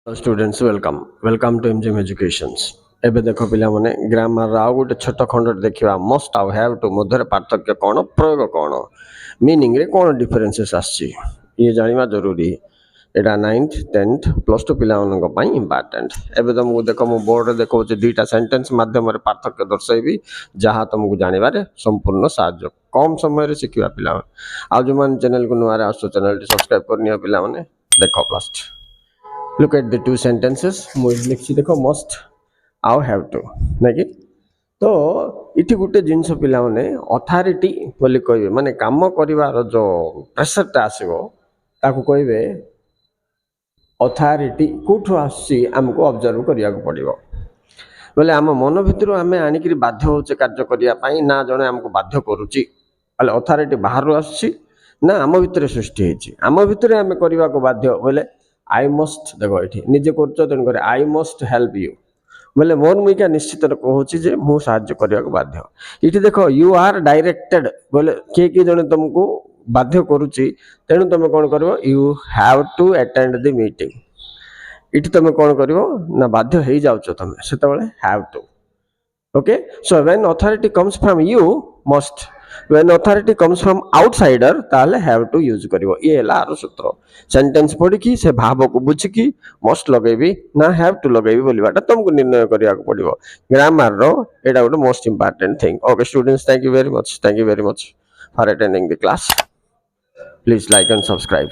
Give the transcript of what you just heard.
Students, welcome to MGM Educations. ଏବେ ଦେଖ ପିଲାମାନେ ଗ୍ରାମାର ଆଉ ଗୋଟେ ଛୋଟ ଖଣ୍ଡ ଦେଖିବା ମଷ୍ଟ ଆଉ ହ୍ୟାଭ୍ ଟୁ ମଧ୍ୟରେ ପାର୍ଥକ୍ୟ କ'ଣ ପ୍ରୟୋଗ କ'ଣ ମିନିଂରେ କ'ଣ ଡିଫରେନ୍ସେସ୍ ଆସିଛି ଇଏ ଜାଣିବା ଜରୁରୀ। ଏଇଟା 9th 10th +2 ପିଲାମାନଙ୍କ ପାଇଁ ଇମ୍ପୋର୍ଟାଣ୍ଟ। ଏବେ ତମକୁ ଦେଖ ମୁଁ ବୋର୍ଡ଼ରେ ଦେଖାଉଛି ଦୁଇଟା ସେଣ୍ଟେନ୍ସ ମାଧ୍ୟମରେ ପାର୍ଥକ୍ୟ ଦର୍ଶାଇବି ଯାହା ତମକୁ ଜାଣିବାରେ ସମ୍ପୂର୍ଣ୍ଣ ସାହାଯ୍ୟ କମ୍ ସମୟରେ ଶିଖିବା ପିଲାମାନେ। ଆଉ ଯେଉଁମାନେ ଚ୍ୟାନେଲକୁ ନୂଆରେ ଆସୁଛ ଚ୍ୟାନେଲଟି ସବସ୍କ୍ରାଇବ୍ କରିନିଅ ପିଲାମାନେ। ଦେଖ first look at the two sentences मुझे लिखी देखो must ଆଉ have to ନାକି तो इठी गोटे जिनस पिला माने अथॉरिटी बोली कहबे माने काम करिवार जो प्रेशरटा आसीबो ताकू कहबे अथॉरिटी कोठो आसी हमको ऑब्जर्व करिया को पड़िबो बोले आम मन भितर आमे आनिकरी बाध्य होचे कार्य करिया पई ना जणे हमको बाध्य करूची अले अथॉरिटी बाहर आसी ना आम भितर सृष्टि हेची आम भितर आमे करिवा को बाध्य बोले आई मस्ट देखो ये निजे कर आई मस्ट हेल्प यू बोले मोर मुझे निश्चित कहूँ जे मु साहाय्य करने को बाध्य। ये देख यू आर डायरेक्टेड बोले किए जड़े तुमको बाध्य करुच्ची तेणु तुम कौन कर you have to attend the meeting ये तुम कौन कर ना बाध्य हो जाऊच तुम से have to okay. So when authority comes from you must when authority comes from outsider ताले have to use करिवो ये ହେଲା आरो सूत्र सेंटेंस पढ़ी कि से भाव को बुझी कि मस्ट लगेबी ना have to लगेबी बोलिबाटा तुमको निर्णय करिया को पड़िवो ग्रामर रो एटा गोटे most important thing. Okay students, thank you very much for attending the class. Please like and subscribe.